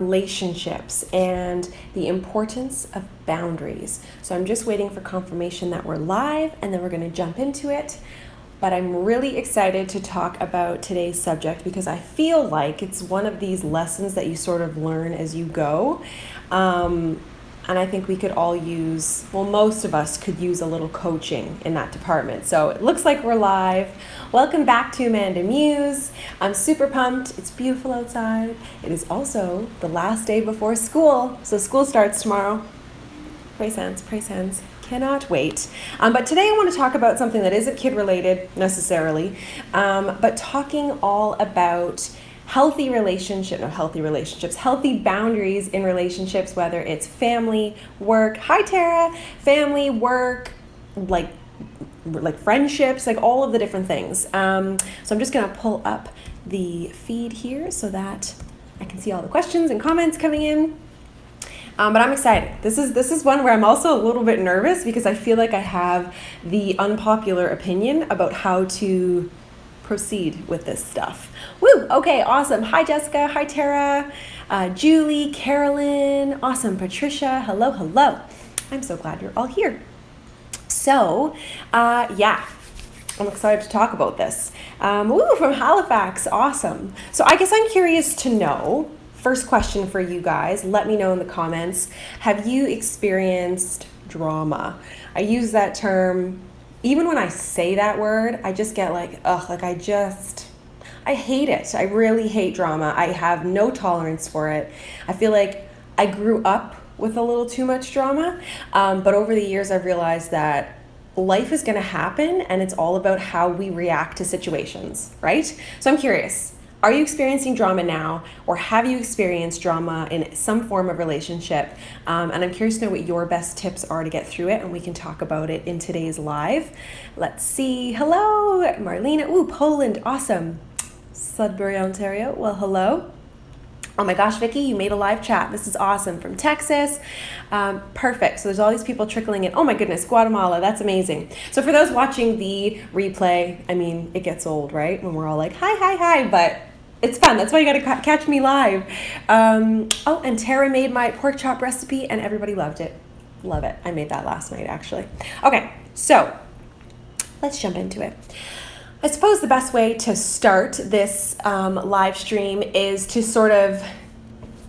relationships and the importance of boundaries. So I'm just waiting for confirmation that we're live, and then we're going to jump into it. But I'm really excited to talk about today's subject because I feel like it's one of these lessons that you sort of learn as you go. And I think we could all use, well, most of us could use a little coaching in that department. So it looks like we're live. Welcome back to AmandaMuse. I'm super pumped. It's beautiful outside. It is also the last day before school. So school starts tomorrow. Praise hands, praise hands. Cannot wait. But today I want to talk about something that isn't kid related necessarily, but talking all about healthy boundaries in relationships, whether it's family, work, hi Tara, family, work, like friendships, like all of the different things. So I'm just gonna pull up the feed here so that I can see all the questions and comments coming in. But I'm excited. This is one where I'm also a little bit nervous because I feel like I have the unpopular opinion about how to proceed with this stuff. Woo! Okay, awesome. Hi, Jessica. Hi, Tara. Julie, Carolyn. Awesome. Patricia. Hello, hello. I'm so glad you're all here. So, yeah, I'm excited to talk about this. Woo, from Halifax. Awesome. So I guess I'm curious to know, first question for you guys, let me know in the comments, have you experienced drama? I use that term. Even when I say that word, I just get like, ugh, like I hate it. I really hate drama. I have no tolerance for it. I feel like I grew up with a little too much drama, but over the years I've realized that life is gonna happen and it's all about how we react to situations, right? So I'm curious, are you experiencing drama now, or have you experienced drama in some form of relationship? And I'm curious to know what your best tips are to get through it, and we can talk about it in today's live. Let's see. Hello, Marlena. Ooh, Poland. Awesome. Sudbury, Ontario. Well, hello. Oh my gosh, Vicky, you made a live chat. This is awesome. From Texas. Perfect. So there's all these people trickling in. Oh my goodness, Guatemala. That's amazing. So for those watching the replay, I mean, it gets old, right? When we're all like, hi, but it's fun. That's why you got to catch me live. Oh, and Tara made my pork chop recipe and everybody loved it. Love it. I made that last night, actually. Okay, so let's jump into it. I suppose the best way to start this live stream is to sort of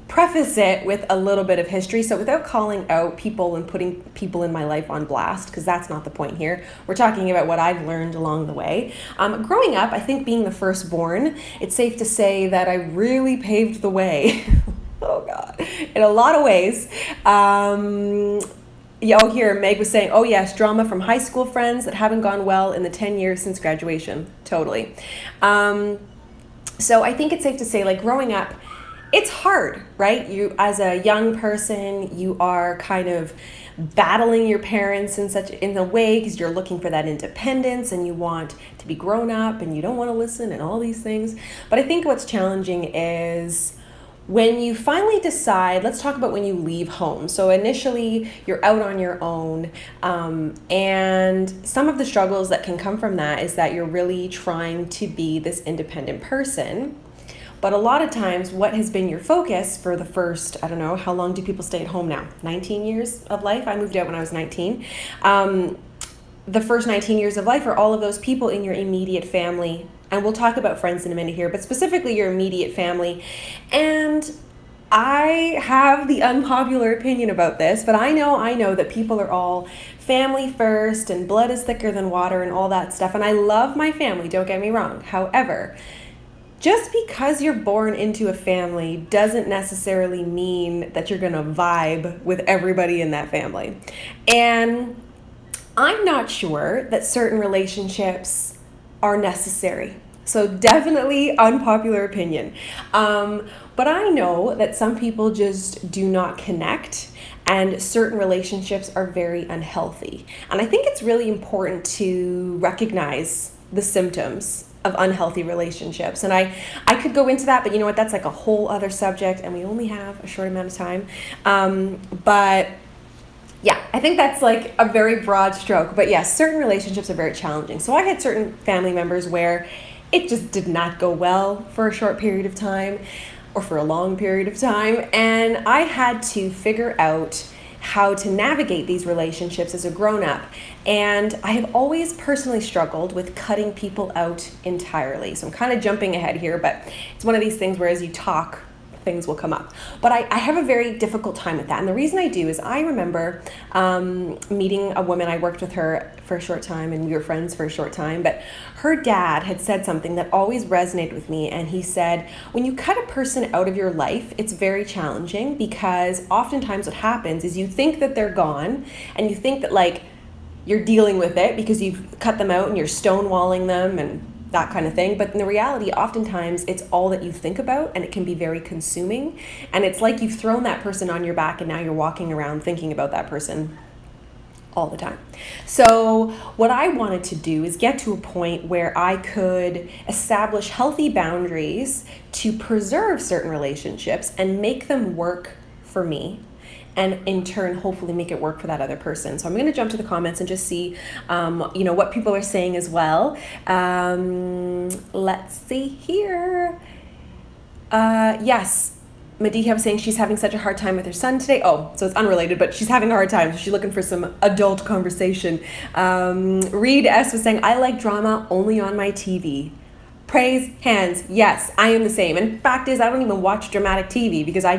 preface it with a little bit of history. So without calling out people and putting people in my life on blast, because that's not the point here. We're talking about what I've learned along the way. Growing up, I think being the firstborn, it's safe to say that I really paved the way. Oh God, in a lot of ways. Here, Meg was saying, oh yes, drama from high school friends that haven't gone well in the 10 years since graduation. Totally. So I think it's safe to say, like, growing up, it's hard, right? You, as a young person, you are kind of battling your parents in a way because you're looking for that independence and you want to be grown up and you don't want to listen and all these things. But I think what's challenging is when you finally decide, let's talk about when you leave home. So initially you're out on your own, and some of the struggles that can come from that is that you're really trying to be this independent person. But a lot of times what has been your focus for the first, I don't know, how long do people stay at home now? 19 years of life? I moved out when I was 19. The first 19 years of life are all of those people in your immediate family. And we'll talk about friends in a minute here, but specifically your immediate family. And I have the unpopular opinion about this, but I know that people are all family first and blood is thicker than water and all that stuff. And I love my family, don't get me wrong. However, just because you're born into a family doesn't necessarily mean that you're gonna vibe with everybody in that family. And I'm not sure that certain relationships are necessary. So definitely unpopular opinion. But I know that some people just do not connect and certain relationships are very unhealthy. And I think it's really important to recognize the symptoms of unhealthy relationships. And I could go into that, but you know what, that's like a whole other subject and we only have a short amount of time. But yeah, I think that's like a very broad stroke. But yes, certain relationships are very challenging. So I had certain family members where it just did not go well for a short period of time. or for a long period of time. And I had to figure out how to navigate these relationships as a grown-up. And I have always personally struggled with cutting people out entirely. So I'm kind of jumping ahead here, but it's one of these things where as you talk, things will come up. But I have a very difficult time with that. And the reason I do is I remember meeting a woman. I worked with her for a short time and we were friends for a short time, but her dad had said something that always resonated with me. And he said, when you cut a person out of your life, it's very challenging because oftentimes what happens is you think that they're gone and you think that like you're dealing with it because you've cut them out and you're stonewalling them and that kind of thing. But in the reality, oftentimes it's all that you think about and it can be very consuming. And it's like you've thrown that person on your back and now you're walking around thinking about that person all the time. So what I wanted to do is get to a point where I could establish healthy boundaries to preserve certain relationships and make them work for me, and in turn, hopefully make it work for that other person. So I'm going to jump to the comments and just see, what people are saying as well. Let's see here. Yes, Mediha was saying she's having such a hard time with her son today. Oh, so it's unrelated, but she's having a hard time. So she's looking for some adult conversation. Reed S was saying, I like drama only on my TV. Praise hands. Yes, I am the same. And fact is, I don't even watch dramatic TV because I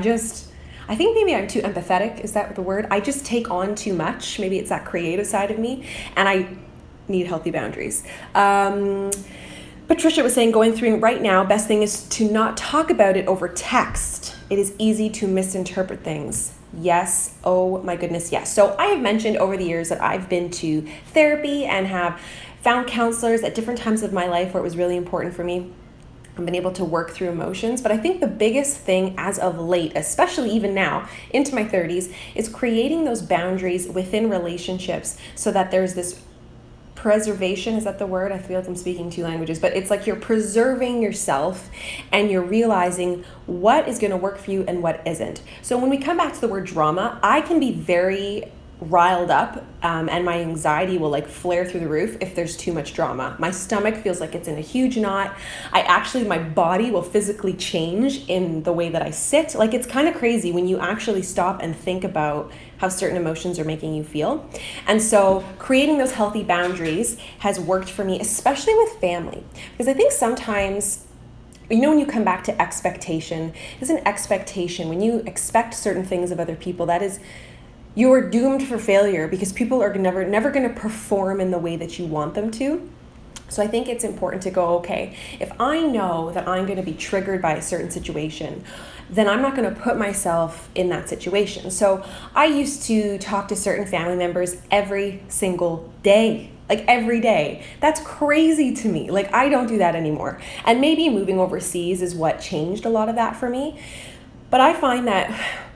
think maybe I'm too empathetic. Is that the word? I just take on too much. Maybe it's that creative side of me, and I need healthy boundaries. Patricia was saying, going through right now, best thing is to not talk about it over text. It is easy to misinterpret things. Yes. Oh my goodness. Yes. So I have mentioned over the years that I've been to therapy and have found counselors at different times of my life where it was really important for me. I've been able to work through emotions, but I think the biggest thing as of late, especially even now into my 30s, is creating those boundaries within relationships so that there's this preservation. Is that the word? I feel like I'm speaking two languages, but it's like you're preserving yourself and you're realizing what is going to work for you and what isn't. So when we come back to the word drama, I can be very riled up and my anxiety will like flare through the roof if there's too much drama. My stomach feels like it's in a huge knot. My body will physically change in the way that I sit. Like it's kind of crazy when you actually stop and think about how certain emotions are making you feel. And so creating those healthy boundaries has worked for me, especially with family, because I think sometimes when you come back to expectation, there's an expectation. When you expect certain things of other people, you're doomed for failure because people are never going to perform in the way that you want them to. So I think it's important to go, okay, if I know that I'm going to be triggered by a certain situation, then I'm not going to put myself in that situation. So I used to talk to certain family members every single day. Like every day. That's crazy to me. Like I don't do that anymore. And maybe moving overseas is what changed a lot of that for me. But I find that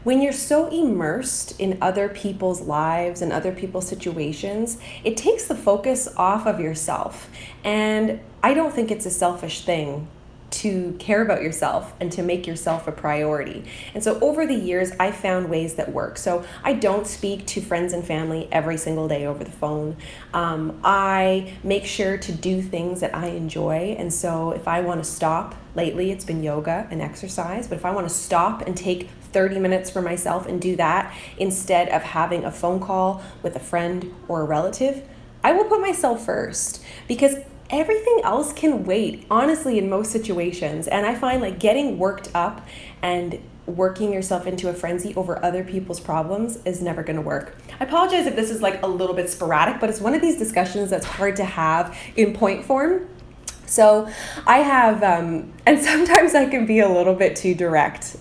when you're so immersed in other people's lives and other people's situations, it takes the focus off of yourself. And I don't think it's a selfish thing to care about yourself and to make yourself a priority. And so over the years, I found ways that work. So I don't speak to friends and family every single day over the phone. I make sure to do things that I enjoy. And so if I want to stop, lately it's been yoga and exercise, but if I want to stop and take 30 minutes for myself and do that instead of having a phone call with a friend or a relative, I will put myself first because everything else can wait, honestly, in most situations. And I find like getting worked up and working yourself into a frenzy over other people's problems is never going to work. I apologize if this is like a little bit sporadic, but it's one of these discussions that's hard to have in point form. So I have, and sometimes I can be a little bit too direct.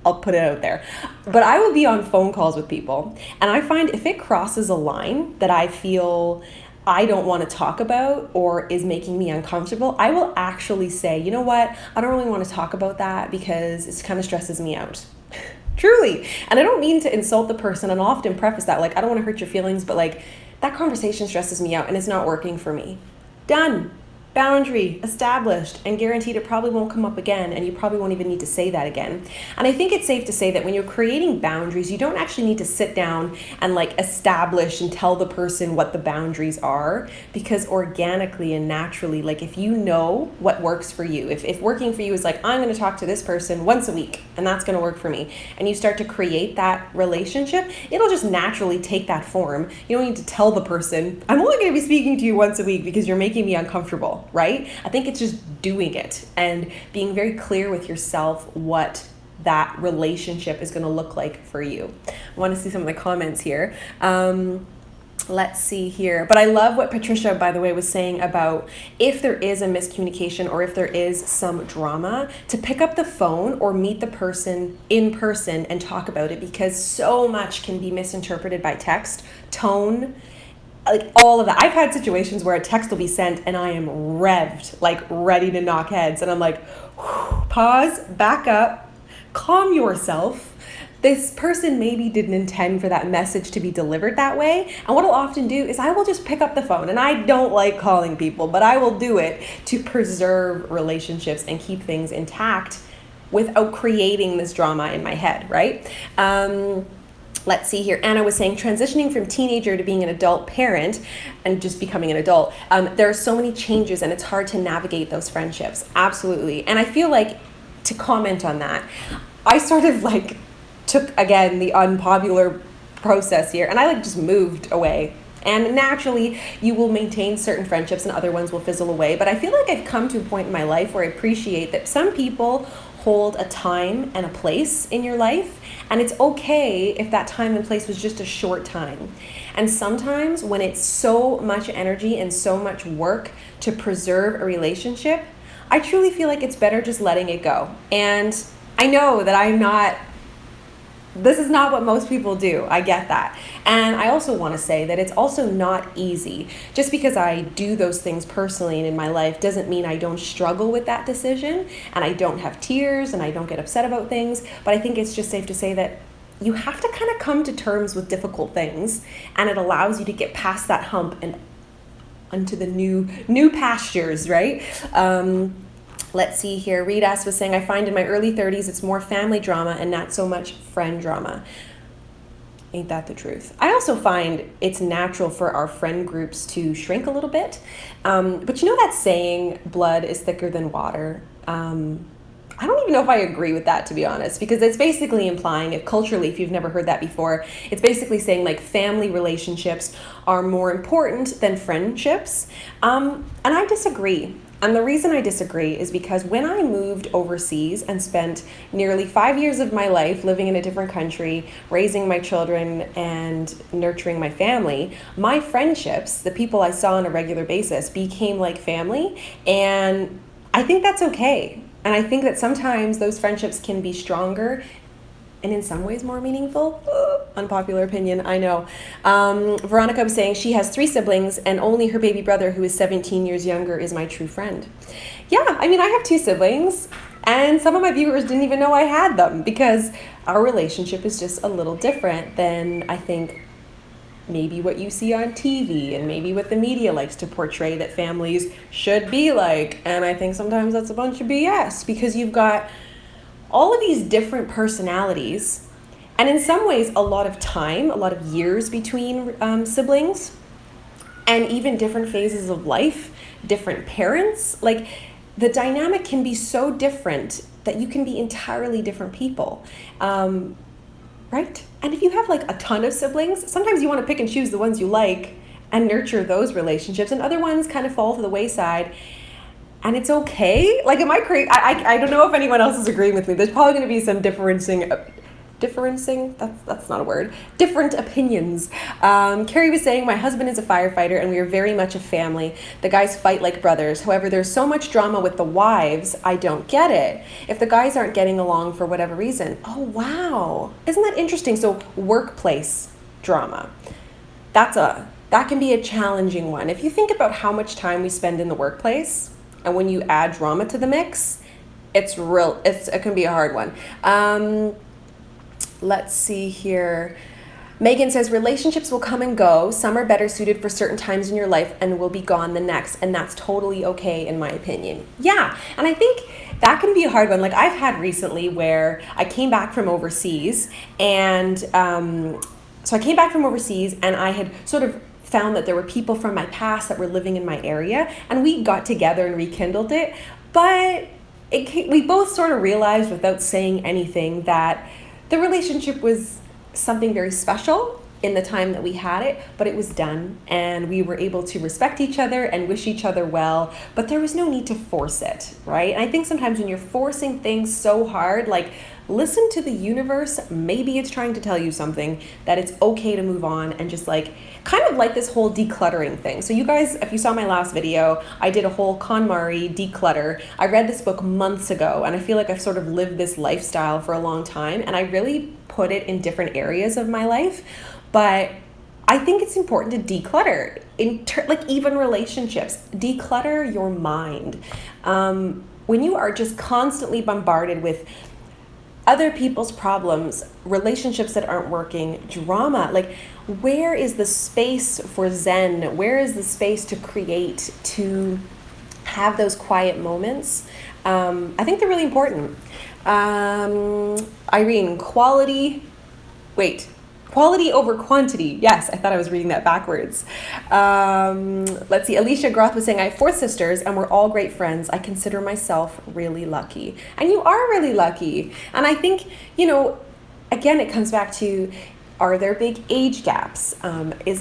I'll put it out there. But I will be on phone calls with people, and I find if it crosses a line that I feel I don't want to talk about or is making me uncomfortable, I will actually say, you know what, I don't really want to talk about that because it kind of stresses me out. Truly. And I don't mean to insult the person, and I'll often preface that, like, I don't want to hurt your feelings, but like that conversation stresses me out and it's not working for me. Done. boundary established and guaranteed it probably won't come up again, and you probably won't even need to say that again. And I think it's safe to say that when you're creating boundaries, you don't actually need to sit down and like establish and tell the person what the boundaries are, because organically and naturally, like if you know what works for you, if working for you is like, I'm going to talk to this person once a week and that's going to work for me, and you start to create that relationship, it'll just naturally take that form. You don't need to tell the person, I'm only going to be speaking to you once a week because you're making me uncomfortable. Right? I think it's just doing it and being very clear with yourself what that relationship is going to look like for you. I want to see some of the comments here. Let's see here. But I love what Patricia, by the way, was saying about if there is a miscommunication or if there is some drama, to pick up the phone or meet the person in person and talk about it, because so much can be misinterpreted by text, tone, like all of that. I've had situations where a text will be sent and I am revved, like ready to knock heads. And I'm like, pause, back up, calm yourself. This person maybe didn't intend for that message to be delivered that way. And what I'll often do is I will just pick up the phone, and I don't like calling people, but I will do it to preserve relationships and keep things intact without creating this drama in my head, right? Let's see here. Anna was saying transitioning from teenager to being an adult parent and just becoming an adult. There are so many changes and it's hard to navigate those friendships. Absolutely. And I feel like, to comment on that, I sort of like took, again, the unpopular process here, and I like just moved away. And naturally, you will maintain certain friendships and other ones will fizzle away. But I feel like I've come to a point in my life where I appreciate that some people hold a time and a place in your life, and it's okay if that time and place was just a short time. And sometimes when it's so much energy and so much work to preserve a relationship, I truly feel like it's better just letting it go. And I know that this is not what most people do. I get that. And I also want to say that it's also not easy. Just because I do those things personally and in my life doesn't mean I don't struggle with that decision, and I don't have tears and I don't get upset about things. But I think it's just safe to say that you have to kind of come to terms with difficult things, and it allows you to get past that hump and onto the new pastures, right? Let's see here. Ritas was saying, I find in my early 30s, it's more family drama and not so much friend drama. Ain't that the truth? I also find it's natural for our friend groups to shrink a little bit. But you know that saying, blood is thicker than water? I don't even know if I agree with that, to be honest, because it's basically implying, if culturally, if you've never heard that before, it's basically saying like family relationships are more important than friendships. And I disagree. And the reason I disagree is because when I moved overseas and spent nearly 5 years of my life living in a different country, raising my children and nurturing my family, my friendships, the people I saw on a regular basis, became like family. And I think that's okay. And I think that sometimes those friendships can be stronger and in some ways more meaningful. Unpopular opinion, I know. Veronica was saying she has 3 siblings and only her baby brother, who is 17 years younger, is my true friend. Yeah, I mean, I have 2 siblings, and some of my viewers didn't even know I had them, because our relationship is just a little different than, I think, maybe what you see on TV and maybe what the media likes to portray that families should be like. And I think sometimes that's a bunch of BS, because you've got all of these different personalities, and in some ways a lot of time, a lot of years between siblings, and even different phases of life, different parents. Like, the dynamic can be so different that you can be entirely different people, right? And if you have like a ton of siblings, sometimes you want to pick and choose the ones you like and nurture those relationships, and other ones kind of fall to the wayside. And it's okay. Like, am I crazy? I don't know if anyone else is agreeing with me. There's probably going to be some differentiating, that's not a word, different opinions. Carrie was saying, my husband is a firefighter and we are very much a family. The guys fight like brothers. However, there's so much drama with the wives, I don't get it. If the guys aren't getting along for whatever reason. Oh, wow. Isn't that interesting? So workplace drama. That can be a challenging one. If you think about how much time we spend in the workplace, and when you add drama to the mix, it can be a hard one. Let's see here. Megan says, relationships will come and go. Some are better suited for certain times in your life and will be gone the next. And that's totally okay, in my opinion. Yeah. And I think that can be a hard one. Like I've had recently where I came back from overseas and so I came back from overseas and I had sort of found that there were people from my past that were living in my area and we got together and rekindled it. But we both sort of realized without saying anything that the relationship was something very special in the time that we had it, but it was done and we were able to respect each other and wish each other well, but there was no need to force it, right? And I think sometimes when you're forcing things so hard, like listen to the universe, maybe it's trying to tell you something, that it's okay to move on and just like, kind of like this whole decluttering thing. So you guys, if you saw my last video, I did a whole KonMari declutter. I read this book months ago and I feel like I've sort of lived this lifestyle for a long time and I really put it in different areas of my life. But I think it's important to declutter, like even relationships, declutter your mind. When you are just constantly bombarded with other people's problems, relationships that aren't working, drama, like where is the space for Zen? Where is the space to create, to have those quiet moments? I think they're really important. Irene, quality over quantity. Yes, I thought I was reading that backwards. Let's see. Alicia Groth was saying, I have 4 sisters and we're all great friends. I consider myself really lucky. And you are really lucky. And I think, again, it comes back to, are there big age gaps? Was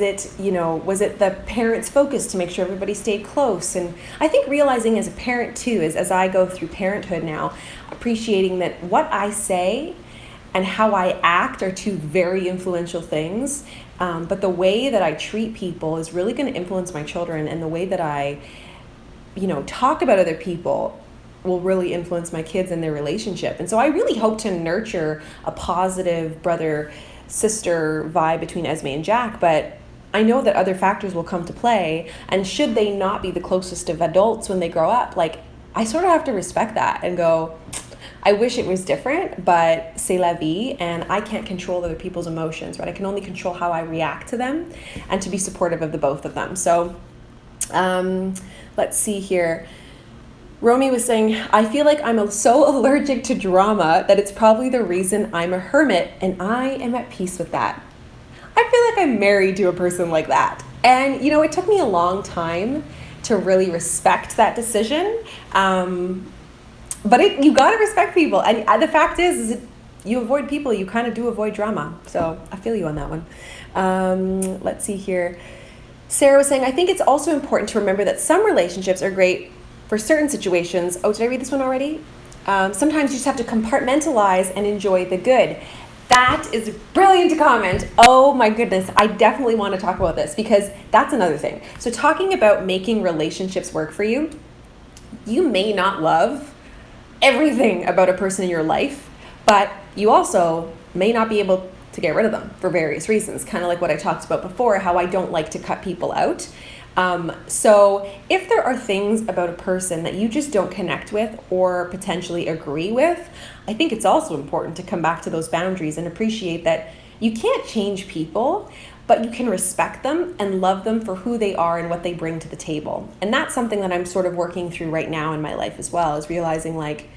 it the parents' focus to make sure everybody stayed close? And I think realizing as a parent too, as I go through parenthood now, appreciating that what I say and how I act are 2 very influential things. But the way that I treat people is really going to influence my children, and the way that I, talk about other people will really influence my kids and their relationship. And so I really hope to nurture a positive brother-sister vibe between Esme and Jack, but I know that other factors will come to play, and should they not be the closest of adults when they grow up, like I sort of have to respect that and go, I wish it was different, but c'est la vie, and I can't control other people's emotions, right? I can only control how I react to them and to be supportive of the both of them. So let's see here. Romy was saying, I feel like I'm so allergic to drama that it's probably the reason I'm a hermit, and I am at peace with that. I feel like I'm married to a person like that. And, it took me a long time to really respect that decision. But you got to respect people. And the fact is you avoid people, you kind of do avoid drama. So I feel you on that one. Let's see here. Sarah was saying, I think it's also important to remember that some relationships are great for certain situations. Oh, did I read this one already? Sometimes you just have to compartmentalize and enjoy the good. That is brilliant to comment. Oh my goodness. I definitely want to talk about this because that's another thing. So talking about making relationships work for you, you may not love everything about a person in your life, but you also may not be able to get rid of them for various reasons. Kind of like what I talked about before, how I don't like to cut people out. So if there are things about a person that you just don't connect with or potentially agree with, I think it's also important to come back to those boundaries and appreciate that you can't change people, but you can respect them and love them for who they are and what they bring to the table. And that's something that I'm sort of working through right now in my life as well, is realizing like,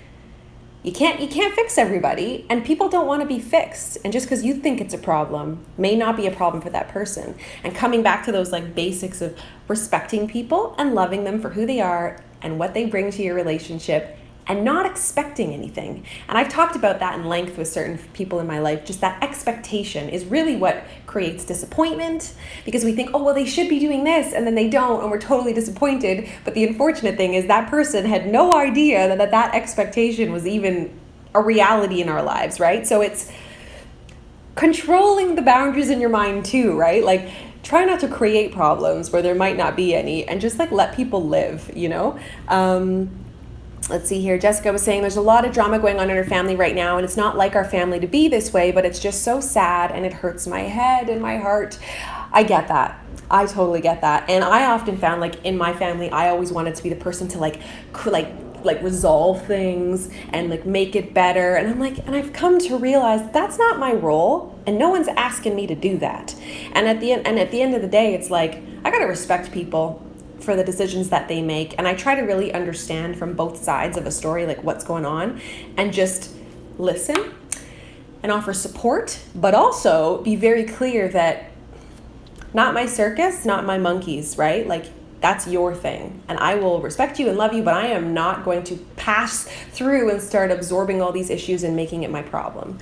you can't fix everybody, and people don't want to be fixed. And just because you think it's a problem may not be a problem for that person. And coming back to those like basics of respecting people and loving them for who they are and what they bring to your relationship, and not expecting anything. And I've talked about that in length with certain people in my life. Just that expectation is really what creates disappointment, because we think, oh, well, they should be doing this, and then they don't, and we're totally disappointed. But the unfortunate thing is that person had no idea that expectation was even a reality in our lives, right? So it's controlling the boundaries in your mind too, right? Like, try not to create problems where there might not be any, and just like let people live, Let's see here. Jessica was saying there's a lot of drama going on in her family right now, and it's not like our family to be this way, but it's just so sad and it hurts my head and my heart. I get that. I totally get that. And I often found like in my family, I always wanted to be the person to like like resolve things and like make it better. And I'm like, and I've come to realize that's not my role, and no one's asking me to do that. And at the end of the day, it's like I gotta respect people for the decisions that they make, and I try to really understand from both sides of a story, like what's going on, and just listen and offer support, but also be very clear that not my circus, not my monkeys, right? Like, that's your thing, and I will respect you and love you, but I am not going to pass through and start absorbing all these issues and making it my problem.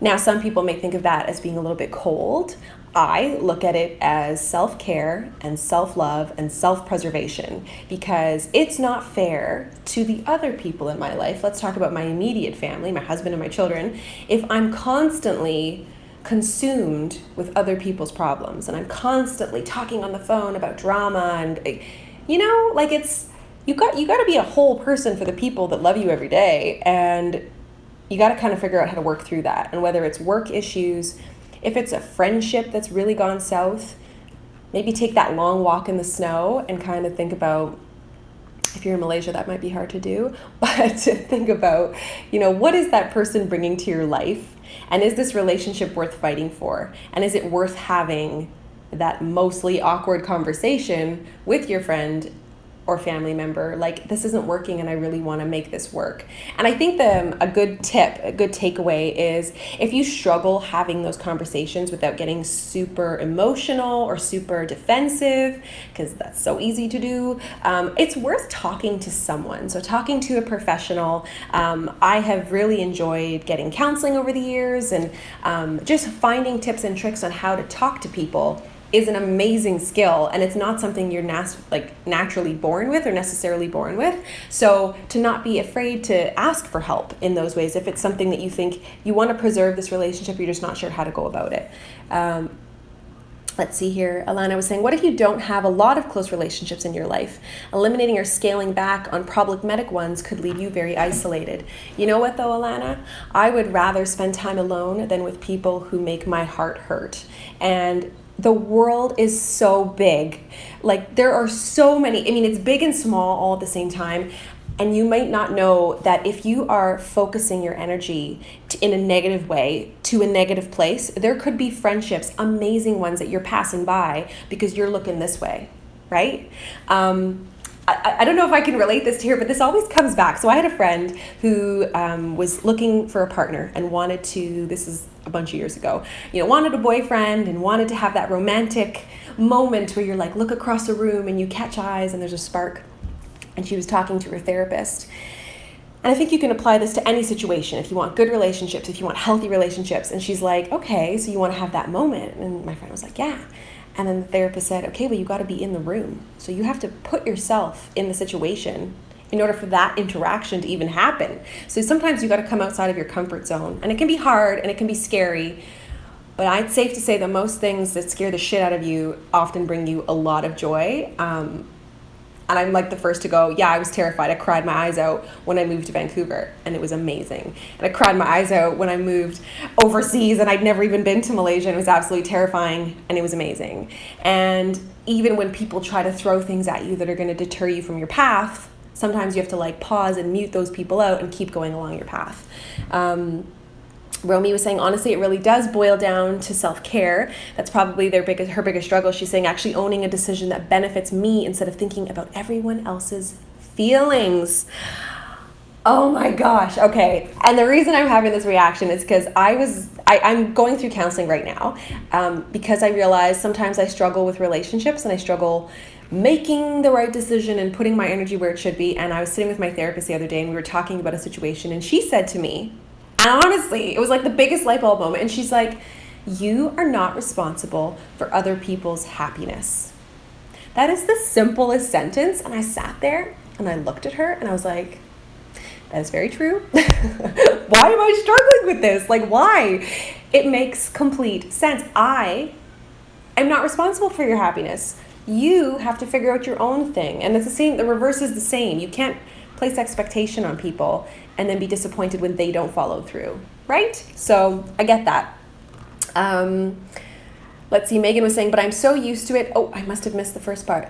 Now, some people may think of that as being a little bit cold. I look at it as self-care and self-love and self-preservation, because it's not fair to the other people in my life. Let's talk about my immediate family, my husband and my children. If I'm constantly consumed with other people's problems and I'm constantly talking on the phone about drama, and like it's you got to be a whole person for the people that love you every day, and you got to kind of figure out how to work through that. And whether it's work issues, if it's a friendship that's really gone south, maybe take that long walk in the snow and kind of think about, if you're in Malaysia, that might be hard to do, but think about, what is that person bringing to your life? And is this relationship worth fighting for? And is it worth having that mostly awkward conversation with your friend or family member, like, this isn't working and I really want to make this work? And I think a good tip, a good takeaway is, if you struggle having those conversations without getting super emotional or super defensive, because that's so easy to do, it's worth talking to someone. So talking to a professional. I have really enjoyed getting counseling over the years, and just finding tips and tricks on how to talk to people is an amazing skill, and it's not something you're naturally born with or necessarily born with. So to not be afraid to ask for help in those ways, if it's something that you think you want to preserve this relationship, you're just not sure how to go about it. Let's see here. Alana was saying, what if you don't have a lot of close relationships in your life? Eliminating or scaling back on problematic ones could leave you very isolated. You know what though, Alana? I would rather spend time alone than with people who make my heart hurt. And the world is so big. Like, there are so many, it's big and small all at the same time. And you might not know that if you are focusing your energy in a negative way to a negative place, there could be friendships, amazing ones, that you're passing by because you're looking this way, right? I don't know if I can relate this to here, but this always comes back. So I had a friend who was looking for a partner and wanted to, this is a bunch of years ago, wanted a boyfriend and wanted to have that romantic moment where you're like, look across a room and you catch eyes and there's a spark. And she was talking to her therapist. And I think you can apply this to any situation. If you want good relationships, if you want healthy relationships. And she's like, okay, so you want to have that moment. And my friend was like, yeah. And then the therapist said, okay, well, you got to be in the room. So you have to put yourself in the situation in order for that interaction to even happen. So sometimes you got to come outside of your comfort zone. And it can be hard and it can be scary. But it's safe to say that most things that scare the shit out of you often bring you a lot of joy. And I'm like the first to go, yeah, I was terrified. I cried my eyes out when I moved to Vancouver, and it was amazing. And I cried my eyes out when I moved overseas, and I'd never even been to Malaysia, and it was absolutely terrifying, and it was amazing. And even when people try to throw things at you that are going to deter you from your path, sometimes you have to like pause and mute those people out and keep going along your path. Romy was saying, honestly, it really does boil down to self-care. That's probably her biggest struggle. She's saying, actually owning a decision that benefits me instead of thinking about everyone else's feelings. Oh my gosh. Okay. And the reason I'm having this reaction is because I'm going through counseling right now, because I realize sometimes I struggle with relationships and I struggle making the right decision and putting my energy where it should be. And I was sitting with my therapist the other day and we were talking about a situation, and she said to me, and honestly, it was like the biggest light bulb moment. And she's like, you are not responsible for other people's happiness. That is the simplest sentence. And I sat there and I looked at her and I was like, that is very true. Why am I struggling with this? Like, why? It makes complete sense. I am not responsible for your happiness. You have to figure out your own thing. And it's the same, the reverse is the same. You can't place expectation on people and then be disappointed when they don't follow through, right? So I get that. Let's see, Megan was saying, but I'm so used to it. Oh, I must have missed the first part.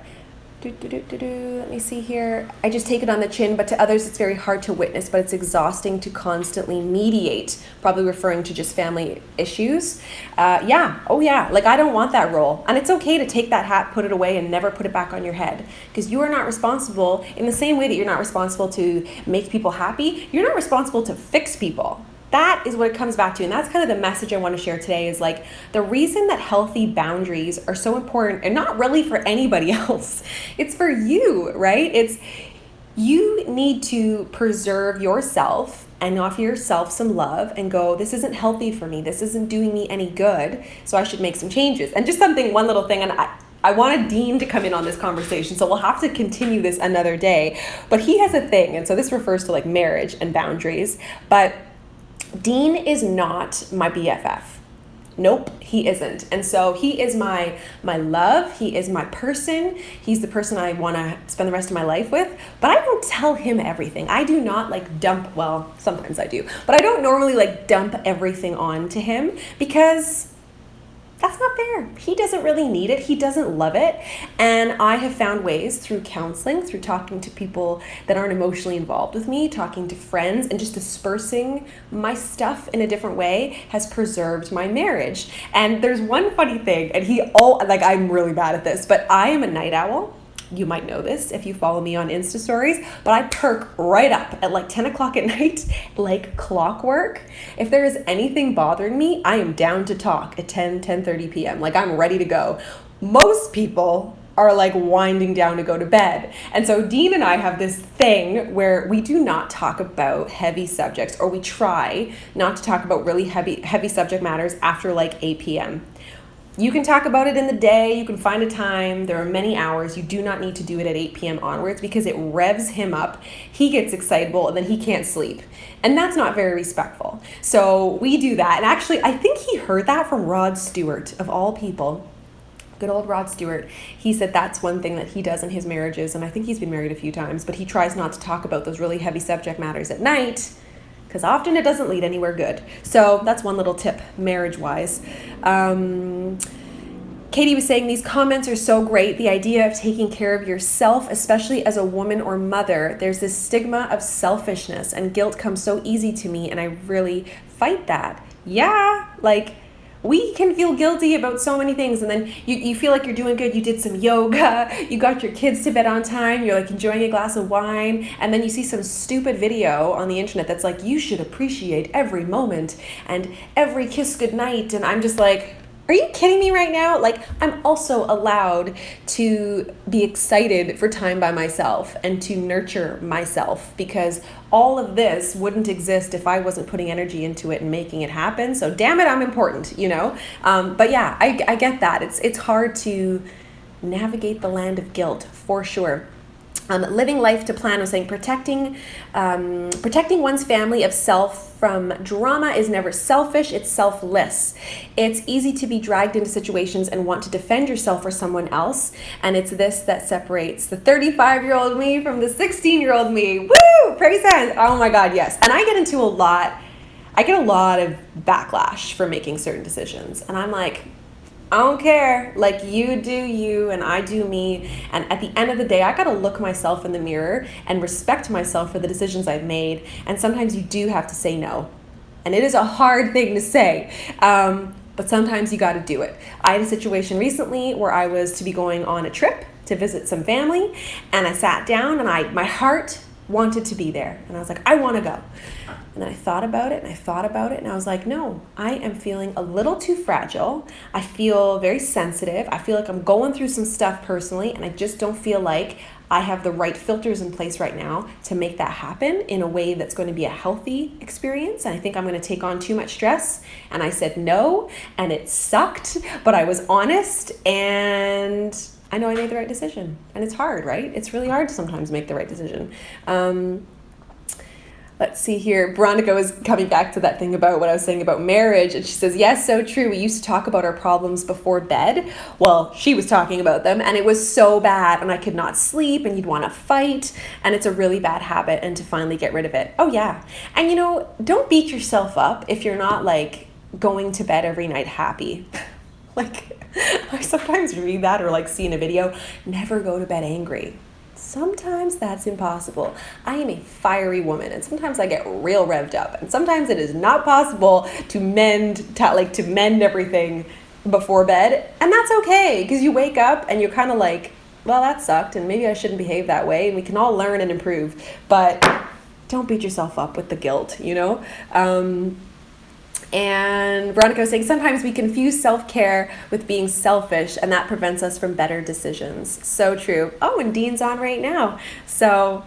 Let me see here. I just take it on the chin, but to others it's very hard to witness, but it's exhausting to constantly mediate, probably referring to just family issues. Yeah. Oh yeah. Like, I don't want that role. And it's okay to take that hat, put it away, and never put it back on your head. Because you are not responsible, in the same way that you're not responsible to make people happy, you're not responsible to fix people. That is what it comes back to. And that's kind of the message I want to share today, is like, the reason that healthy boundaries are so important, and not really for anybody else, it's for you, right? It's, you need to preserve yourself and offer yourself some love and go, this isn't healthy for me. This isn't doing me any good. So I should make some changes. And just something, one little thing, and I wanted Dean to come in on this conversation, so we'll have to continue this another day. But he has a thing, and so this refers to like marriage and boundaries, but Dean is not my BFF. Nope, he isn't. And so he is my love. He is my person. He's the person I want to spend the rest of my life with. But I don't tell him everything. I do not like dump, well, sometimes I do, but I don't normally like dump everything on to him, because that's not fair. He doesn't really need it. He doesn't love it. And I have found ways through counseling, through talking to people that aren't emotionally involved with me, talking to friends, and just dispersing my stuff in a different way has preserved my marriage. And there's one funny thing, and I'm really bad at this, but I am a night owl. You might know this if you follow me on Insta stories, but I perk right up at like 10 o'clock at night, like clockwork. If there is anything bothering me, I am down to talk at 10:30 p.m. Like, I'm ready to go. Most people are like winding down to go to bed. And so Dean and I have this thing where we do not talk about heavy subjects, or we try not to talk about really heavy subject matters after like 8 p.m. You can talk about it in the day, you can find a time, there are many hours. You do not need to do it at 8 p.m. onwards, because it revs him up. He gets excitable and then he can't sleep. And that's not very respectful. So we do that. And actually, I think he heard that from Rod Stewart, of all people. Good old Rod Stewart. He said that's one thing that he does in his marriages, and I think he's been married a few times, but he tries not to talk about those really heavy subject matters at night, because often it doesn't lead anywhere good. So that's one little tip, marriage-wise. Katie was saying, these comments are so great. The idea of taking care of yourself, especially as a woman or mother, there's this stigma of selfishness, and guilt comes so easy to me, and I really fight that. Yeah, like, we can feel guilty about so many things, and then you feel like you're doing good. You did some yoga, you got your kids to bed on time, you're like enjoying a glass of wine, and then you see some stupid video on the internet that's like, you should appreciate every moment and every kiss goodnight, and I'm just like, are you kidding me right now? Like, I'm also allowed to be excited for time by myself and to nurture myself, because all of this wouldn't exist if I wasn't putting energy into it and making it happen. So damn it, I'm important, you know? But yeah, I get that. It's hard to navigate the land of guilt, for sure. Living life to plan was saying, protecting one's family of self from drama is never selfish, it's selfless. It's easy to be dragged into situations and want to defend yourself or someone else, and it's this that separates the 35-year-old me from the 16-year-old me. Woo! Praise hands! Oh my God, yes. And I get a lot of backlash for making certain decisions, and I'm like, I don't care. Like, you do you and I do me. And at the end of the day, I got to look myself in the mirror and respect myself for the decisions I've made. And sometimes you do have to say no. And it is a hard thing to say. But sometimes you got to do it. I had a situation recently where I was to be going on a trip to visit some family. And I sat down and my heart wanted to be there. And I was like, I want to go. And then I thought about it and I was like, no, I am feeling a little too fragile. I feel very sensitive. I feel like I'm going through some stuff personally, and I just don't feel like I have the right filters in place right now to make that happen in a way that's going to be a healthy experience. And I think I'm going to take on too much stress. And I said no, and it sucked, but I was honest, and I know I made the right decision. And it's hard, right? It's really hard to sometimes make the right decision. Let's see here. Veronica was coming back to that thing about what I was saying about marriage. And she says, yes, so true. We used to talk about our problems before bed. Well, she was talking about them, and it was so bad, and I could not sleep, and you'd want to fight. And it's a really bad habit, and to finally get rid of it. Oh, yeah. And, you know, don't beat yourself up if you're not like going to bed every night happy. Like, I sometimes read that or like see in a video, never go to bed angry. Sometimes that's impossible. I am a fiery woman, and sometimes I get real revved up, and sometimes it is not possible to mend everything before bed, and that's okay, because you wake up and you're kind of like, well, that sucked, and maybe I shouldn't behave that way, and we can all learn and improve, but don't beat yourself up with the guilt, you know? And Veronica was saying, sometimes we confuse self-care with being selfish, and that prevents us from better decisions. So true. Oh, and Dean's on right now. So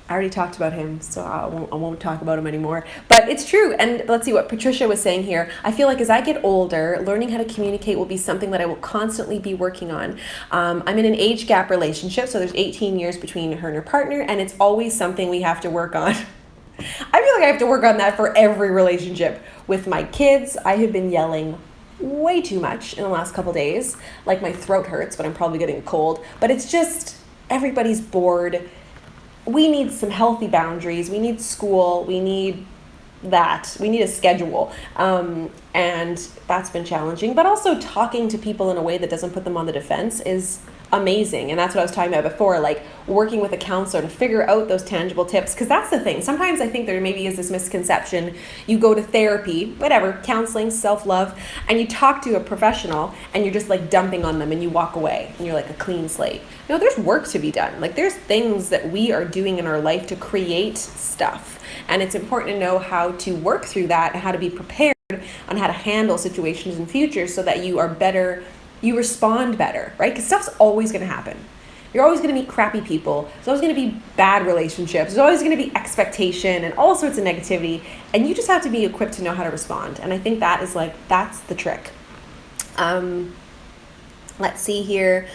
I already talked about him, so I won't talk about him anymore. But it's true. And let's see what Patricia was saying here. I feel like as I get older, learning how to communicate will be something that I will constantly be working on. I'm in an age gap relationship, so there's 18 years between her and her partner, and it's always something we have to work on. I feel like I have to work on that for every relationship. With my kids, I have been yelling way too much in the last couple days. Like, my throat hurts, but I'm probably getting a cold. But it's just, everybody's bored. We need some healthy boundaries. We need school. We need that. We need a schedule. And that's been challenging. But also talking to people in a way that doesn't put them on the defense is amazing. And that's what I was talking about before, like working with a counselor to figure out those tangible tips. Because that's the thing. Sometimes I think there maybe is this misconception. You go to therapy, whatever, counseling, self-love, and you talk to a professional and you're just like dumping on them and you walk away and you're like a clean slate. You know, there's work to be done. Like, there's things that we are doing in our life to create stuff. And it's important to know how to work through that and how to be prepared on how to handle situations in future so that you are better, you respond better, right? Because stuff's always going to happen. You're always going to meet crappy people. There's always going to be bad relationships. There's always going to be expectation and all sorts of negativity. And you just have to be equipped to know how to respond. And I think that is that's the trick. Let's see here.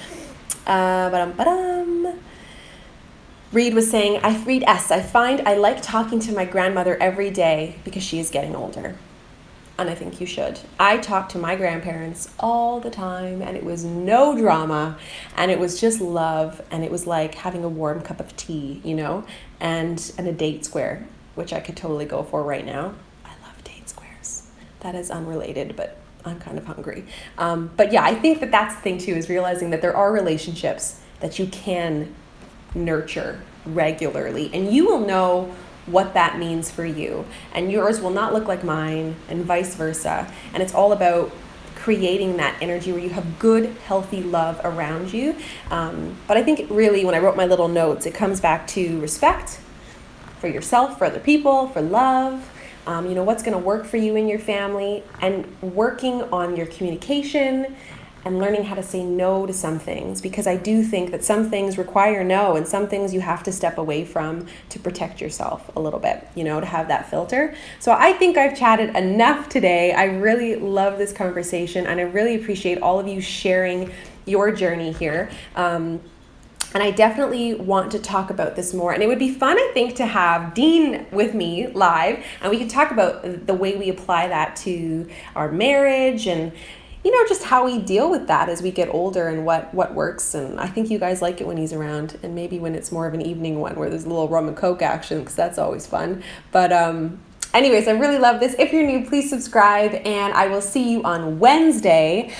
Reed was saying, Reed S., I find I like talking to my grandmother every day because she is getting older. And I think you should. I talk to my grandparents all the time, and it was no drama, and it was just love, and it was like having a warm cup of tea, you know, and a date square, which I could totally go for right now. I love date squares. That is unrelated, but I'm kind of hungry. But yeah, I think that that's the thing too, is realizing that there are relationships that you can nurture regularly, and you will know what that means for you, and yours will not look like mine, and vice versa. And it's all about creating that energy where you have good, healthy love around you. But I think really, when I wrote my little notes, it comes back to respect for yourself, for other people, for love, you know, what's going to work for you and your family, and working on your communication and learning how to say no to some things, because I do think that some things require no, and some things you have to step away from to protect yourself a little bit, you know, to have that filter. So I think I've chatted enough today. I really love this conversation, and I really appreciate all of you sharing your journey here. And I definitely want to talk about this more. And it would be fun, I think, to have Dean with me live, and we could talk about the way we apply that to our marriage, and you know, just how we deal with that as we get older, and what works. And I think you guys like it when he's around, and maybe when it's more of an evening one where there's a little rum and coke action, because that's always fun. But anyways, I really love this. If you're new, please subscribe, and I will see you on Wednesday.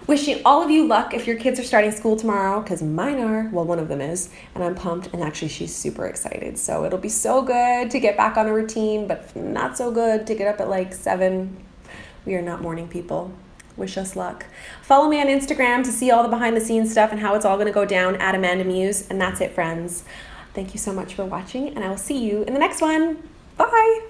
Wishing all of you luck if your kids are starting school tomorrow, because mine are. Well, one of them is, and I'm pumped, and actually she's super excited. So it'll be so good to get back on a routine, but not so good to get up at like 7. We are not morning people. Wish us luck. Follow me on Instagram to see all the behind the scenes stuff and how it's all going to go down at AmandaMuse. And that's it, friends. Thank you so much for watching, and I will see you in the next one. Bye.